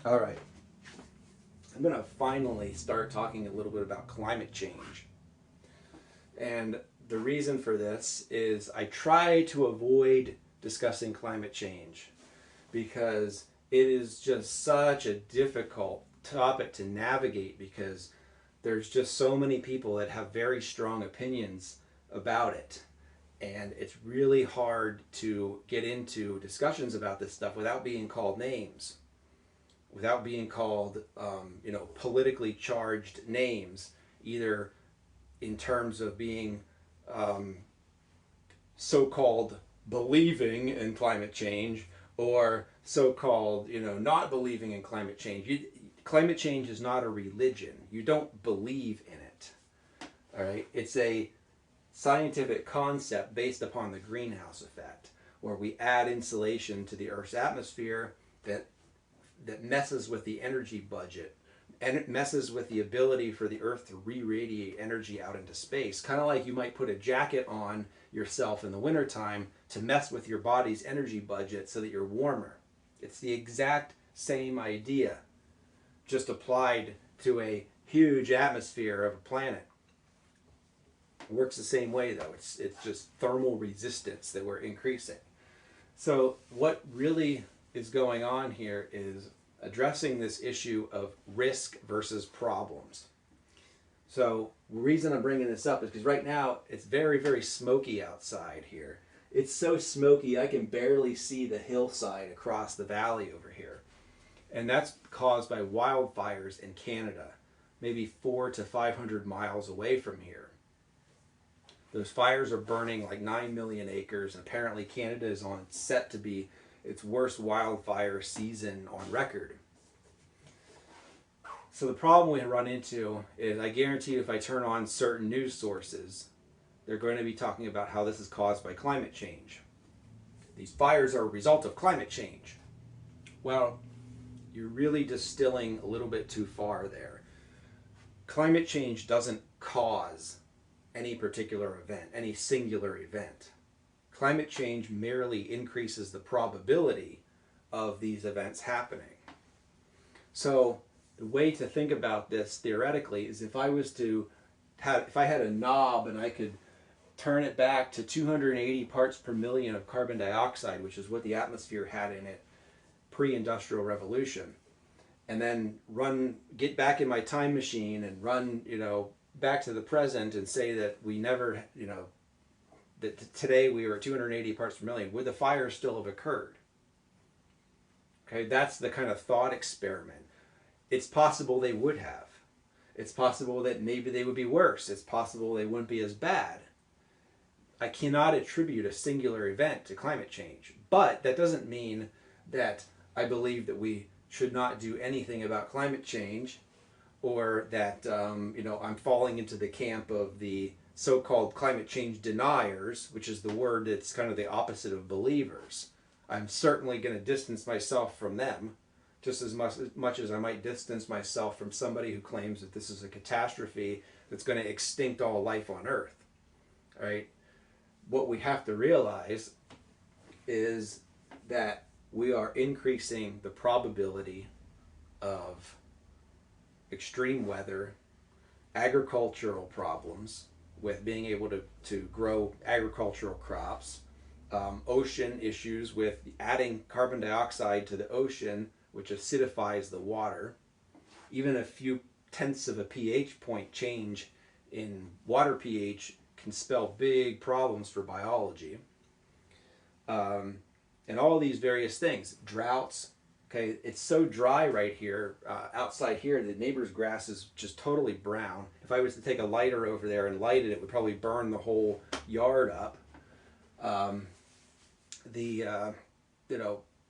All right. I'm going to finally start talking a little bit about climate change. And the reason for this is I try to avoid discussing climate change because it is just such a difficult topic to navigate because there's just so many people that have very strong opinions about it. And it's really hard to get into discussions about this stuff without being called names, without being called, politically charged names, either in terms of being um, so-called believing in climate change or so-called, not believing in climate change. Climate change is not a religion. You don't believe in it. All right, it's a scientific concept based upon the greenhouse effect, where we add insulation to the Earth's atmosphere that messes with the energy budget and it messes with the ability for the Earth to re-radiate energy out into space. Kind of like you might put a jacket on yourself in the wintertime to mess with your body's energy budget so that you're warmer. It's the exact same idea, just applied to a huge atmosphere of a planet. It works the same way though. It's just thermal resistance that we're increasing. So what really is going on here is addressing this issue of risk versus problems. So the reason I'm bringing this up is because right now it's very, very smoky outside here. It's so smoky I can barely see the hillside across the valley over here. And that's caused by wildfires in Canada, maybe 400 to 500 miles away from here. Those fires are burning like 9 million acres, and apparently Canada is on set to be its worst wildfire season on record. So the problem we run into is, I guarantee you if I turn on certain news sources, they're going to be talking about how this is caused by climate change. These fires are a result of climate change. Well, you're really distilling a little bit too far there. Climate change doesn't cause any particular event, any singular event. Climate change merely increases the probability of these events happening. So the way to think about this theoretically is if I had a knob and I could turn it back to 280 parts per million of carbon dioxide, which is what the atmosphere had in it pre-industrial revolution, and then get back in my time machine and run, back to the present and say that we never, that today we were at 280 parts per million, would the fire still have occurred? Okay, that's the kind of thought experiment. It's possible they would have. It's possible that maybe they would be worse. It's possible they wouldn't be as bad. I cannot attribute a singular event to climate change, but that doesn't mean that I believe that we should not do anything about climate change, or that I'm falling into the camp of the so-called climate change deniers, which is the word that's kind of the opposite of believers. I'm certainly going to distance myself from them, just as much as I might distance myself from somebody who claims that this is a catastrophe that's going to extinct all life on Earth. All right? What we have to realize is that we are increasing the probability of extreme weather, agricultural problems with being able to grow agricultural crops, ocean issues with adding carbon dioxide to the ocean, which acidifies the water. Even a few tenths of a pH point change in water pH can spell big problems for biology. And all these various things, droughts. Okay, it's so dry right here, outside here, the neighbor's grass is just totally brown. If I was to take a lighter over there and light it, it would probably burn the whole yard up.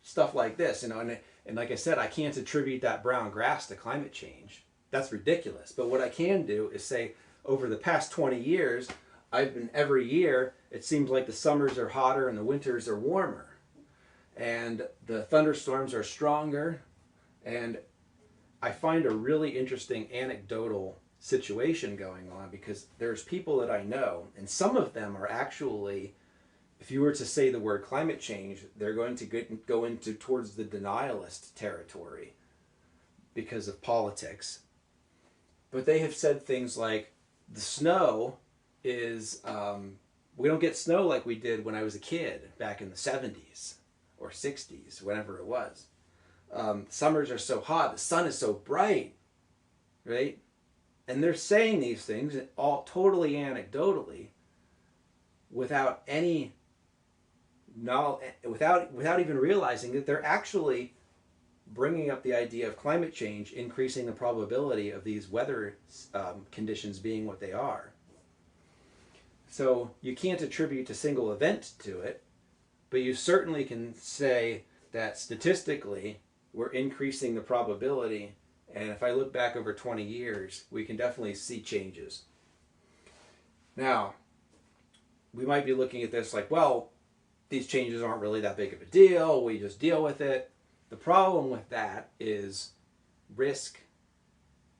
Stuff like this, and like I said, I can't attribute that brown grass to climate change. That's ridiculous. But what I can do is say, over the past 20 years, every year, it seems like the summers are hotter and the winters are warmer. And the thunderstorms are stronger. And I find a really interesting anecdotal situation going on, because there's people that I know, and some of them are actually, if you were to say the word climate change, they're going to go into towards the denialist territory. because of politics. But they have said things like the snow is, we don't get snow like we did when I was a kid back in the 70s or 60s, whenever it was. Summers are so hot, the sun is so bright, right? And they're saying these things all totally anecdotally, without any knowledge, without even realizing that they're actually bringing up the idea of climate change, increasing the probability of these weather conditions being what they are. So you can't attribute a single event to it, but you certainly can say that statistically we're increasing the probability. And if I look back over 20 years, we can definitely see changes. Now, we might be looking at this like, well, these changes aren't really that big of a deal. We just deal with it. The problem with that is risk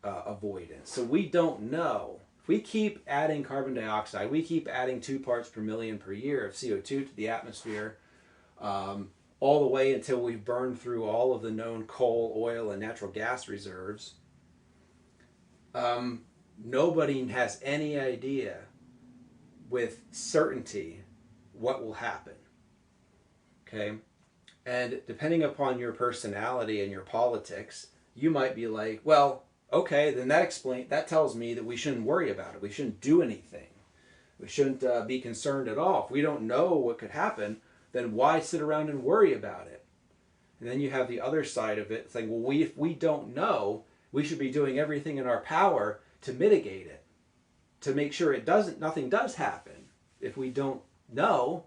avoidance. So we don't know. If we keep adding carbon dioxide, we keep adding 2 parts per million per year of CO2 to the atmosphere, all the way until we've burned through all of the known coal, oil, and natural gas reserves. Nobody has any idea with certainty what will happen. Okay? And depending upon your personality and your politics, you might be like, well, okay, then that tells me that we shouldn't worry about it. We shouldn't do anything. We shouldn't be concerned at all. If we don't know what could happen, then why sit around and worry about it? And then you have the other side of it saying, well, if we don't know, we should be doing everything in our power to mitigate it, to make sure nothing does happen. If we don't know,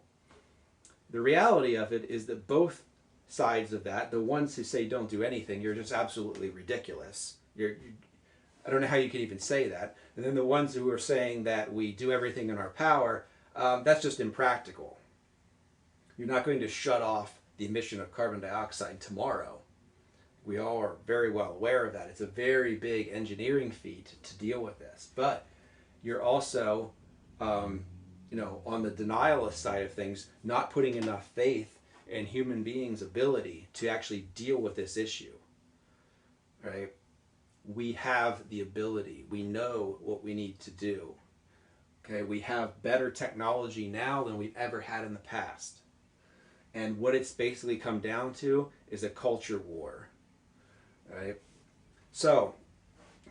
the reality of it is that both sides of that, the ones who say don't do anything, you're just absolutely ridiculous. I don't know how you can even say that. And then the ones who are saying that we do everything in our power, that's just impractical. You're not going to shut off the emission of carbon dioxide tomorrow. We all are very well aware of that. It's a very big engineering feat to deal with this. But you're also, on the denialist side of things, not putting enough faith in human beings' ability to actually deal with this issue. Right? We have the ability. We know what we need to do. Okay? We have better technology now than we've ever had in the past. And what it's basically come down to is a culture war. Right? So,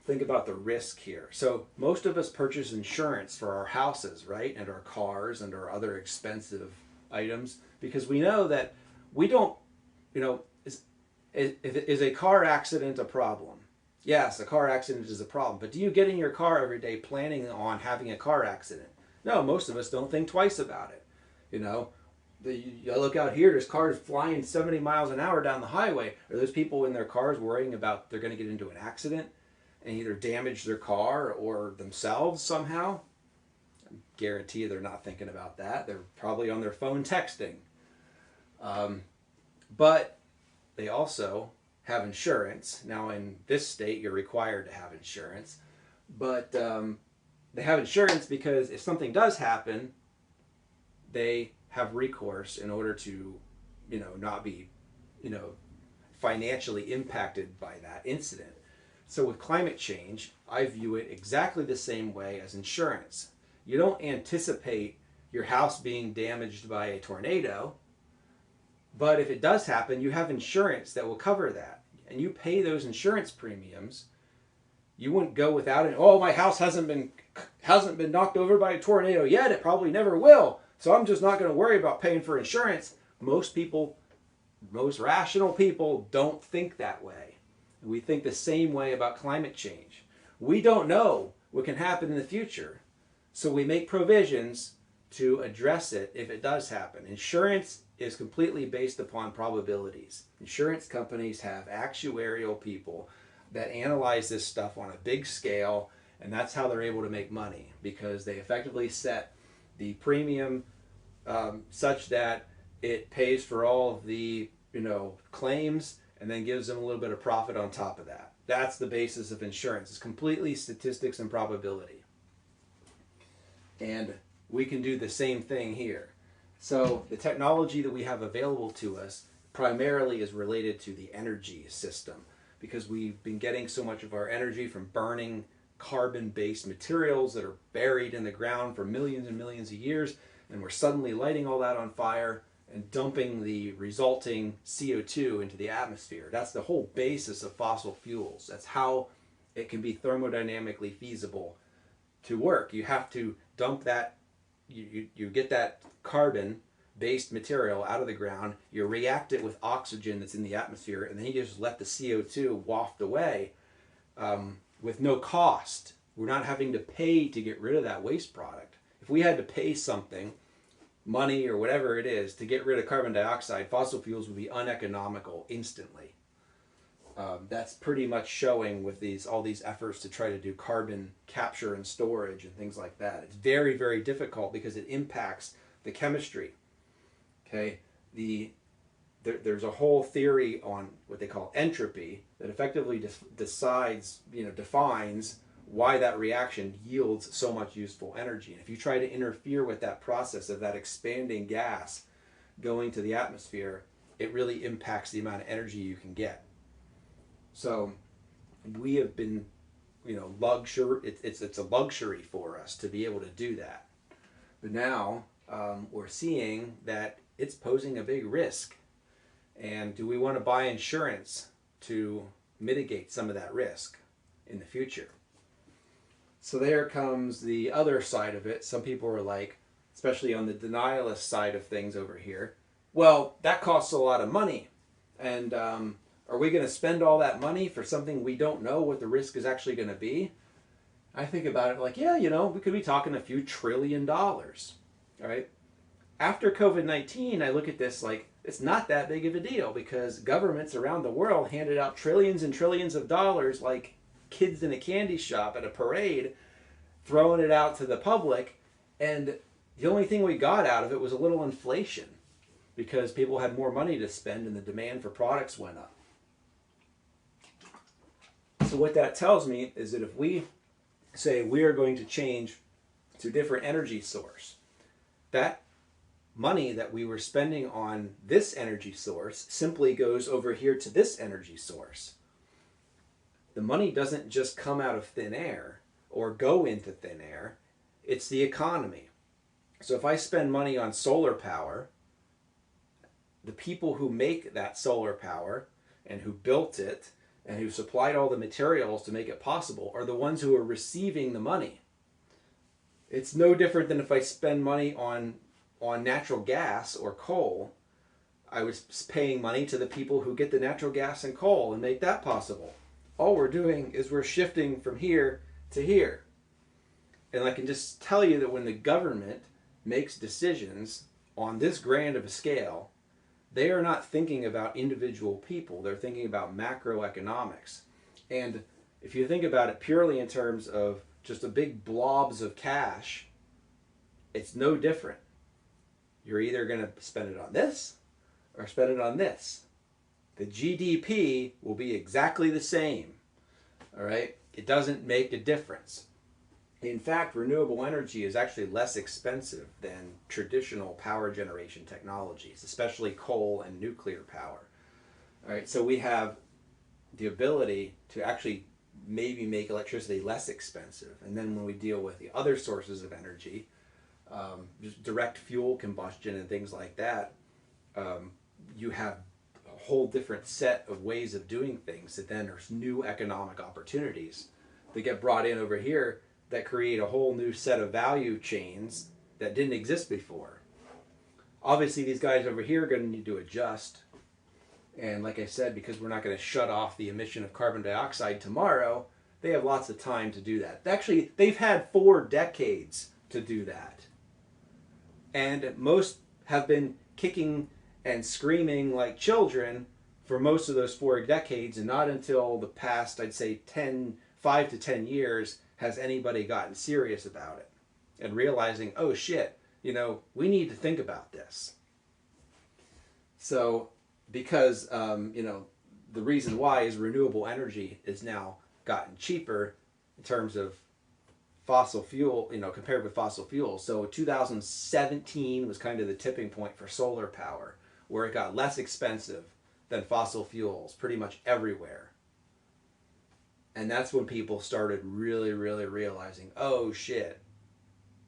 think about the risk here. So, most of us purchase insurance for our houses, right? And our cars and our other expensive items because we know that we don't, is a car accident a problem? Yes, a car accident is a problem. But do you get in your car every day planning on having a car accident? No, most of us don't think twice about it. You look out here, there's cars flying 70 miles an hour down the highway. Are those people in their cars worrying about they're going to get into an accident and either damage their car or themselves somehow? I guarantee they're not thinking about that. They're probably on their phone texting. But they also have insurance. Now in this state, you're required to have insurance. But they have insurance because if something does happen, they have recourse in order to, not be, financially impacted by that incident. So with climate change, I view it exactly the same way as insurance. You don't anticipate your house being damaged by a tornado, but if it does happen, you have insurance that will cover that. And you pay those insurance premiums. You wouldn't go without it. Oh, my house hasn't been knocked over by a tornado yet. It probably never will. So I'm just not going to worry about paying for insurance. Most rational people don't think that way. We think the same way about climate change. We don't know what can happen in the future. So we make provisions to address it if it does happen. Insurance is completely based upon probabilities. Insurance companies have actuarial people that analyze this stuff on a big scale, and that's how they're able to make money, because they effectively set the premium such that it pays for all of the claims and then gives them a little bit of profit on top of that. That's the basis of insurance. It's completely statistics and probability. And we can do the same thing here. So the technology that we have available to us primarily is related to the energy system. because we've been getting so much of our energy from burning carbon-based materials that are buried in the ground for millions and millions of years, and we're suddenly lighting all that on fire and dumping the resulting CO2 into the atmosphere. That's the whole basis of fossil fuels. That's how it can be thermodynamically feasible to work. You have to dump that, you get that carbon-based material out of the ground, you react it with oxygen that's in the atmosphere, and then you just let the CO2 waft away with no cost. We're not having to pay to get rid of that waste product. If we had to pay something, money or whatever it is, to get rid of carbon dioxide, fossil fuels would be uneconomical instantly. That's pretty much showing with all these efforts to try to do carbon capture and storage and things like that. It's very, very difficult because it impacts the chemistry. Okay, there's a whole theory on what they call entropy that effectively defines why that reaction yields so much useful energy. And if you try to interfere with that process of that expanding gas going to the atmosphere, it really impacts the amount of energy you can get. So we have been, it's a luxury for us to be able to do that. But now we're seeing that it's posing a big risk. And do we want to buy insurance to mitigate some of that risk in the future? So there comes the other side of it. Some people are like, especially on the denialist side of things over here, well, that costs a lot of money. And are we going to spend all that money for something we don't know what the risk is actually going to be? I think about it like, yeah, we could be talking a few $1 trillion. All right. After COVID-19, I look at this like it's not that big of a deal because governments around the world handed out trillions and trillions of dollars like kids in a candy shop at a parade, throwing it out to the public. And the only thing we got out of it was a little inflation because people had more money to spend and the demand for products went up. So what that tells me is that if we say we are going to change to a different energy source, that money that we were spending on this energy source simply goes over here to this energy source. The money doesn't just come out of thin air or go into thin air. It's the economy. So if I spend money on solar power, the people who make that solar power and who built it and who supplied all the materials to make it possible are the ones who are receiving the money. It's no different than if I spend money on natural gas or coal. I was paying money to the people who get the natural gas and coal and make that possible. All we're doing is we're shifting from here to here. And I can just tell you that when the government makes decisions on this grand of a scale, they are not thinking about individual people. They're thinking about macroeconomics. And if you think about it purely in terms of just a big blobs of cash, it's no different. You're either going to spend it on this or spend it on this. The GDP will be exactly the same. All right? It doesn't make a difference. In fact, renewable energy is actually less expensive than traditional power generation technologies, especially coal and nuclear power. All right, so we have the ability to actually maybe make electricity less expensive. And then when we deal with the other sources of energy, just direct fuel combustion and things like that, you have a whole different set of ways of doing things that then there's new economic opportunities that get brought in over here that create a whole new set of value chains that didn't exist before. Obviously, these guys over here are going to need to adjust. And like I said, because we're not going to shut off the emission of carbon dioxide tomorrow, they have lots of time to do that. Actually, they've had 4 decades to do that. And most have been kicking and screaming like children for most of those 4 decades, and not until the past, I'd say 5 to 10 years, has anybody gotten serious about it and realizing, oh shit, we need to think about this. So because, the reason why is renewable energy is now gotten cheaper in terms of fossil fuel, compared with fossil fuels. So 2017 was kind of the tipping point for solar power, where it got less expensive than fossil fuels pretty much everywhere. And that's when people started really, really realizing, oh shit,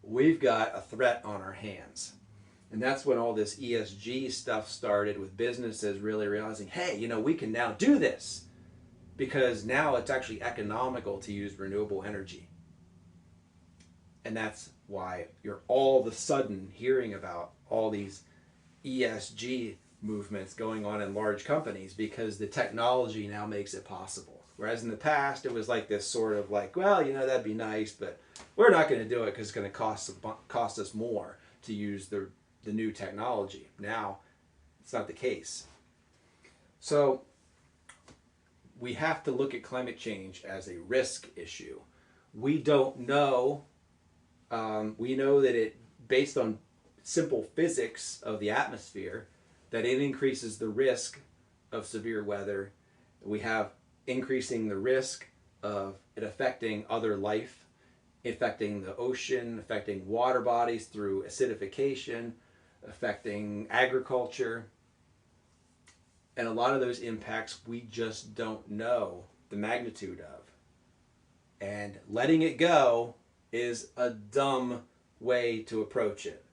we've got a threat on our hands. And that's when all this ESG stuff started, with businesses really realizing, hey, we can now do this because now it's actually economical to use renewable energy. And that's why you're all of a sudden hearing about all these ESG movements going on in large companies, because the technology now makes it possible. Whereas in the past, it was like this sort of like, well, that'd be nice, but we're not going to do it because it's going to cost us more to use the new technology. Now, it's not the case. So we have to look at climate change as a risk issue. We don't know. We know that it, based on simple physics of the atmosphere, that it increases the risk of severe weather. We have increasing the risk of it affecting other life, affecting the ocean, affecting water bodies through acidification, affecting agriculture. And a lot of those impacts we just don't know the magnitude of. And letting it go is a dumb way to approach it.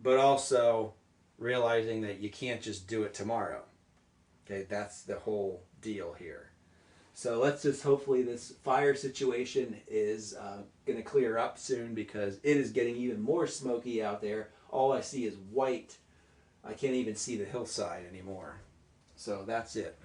But also realizing that you can't just do it tomorrow. Okay, that's the whole deal here. So let's just, hopefully this fire situation is going to clear up soon, because it is getting even more smoky out there. All I see is white. I can't even see the hillside anymore. So that's it.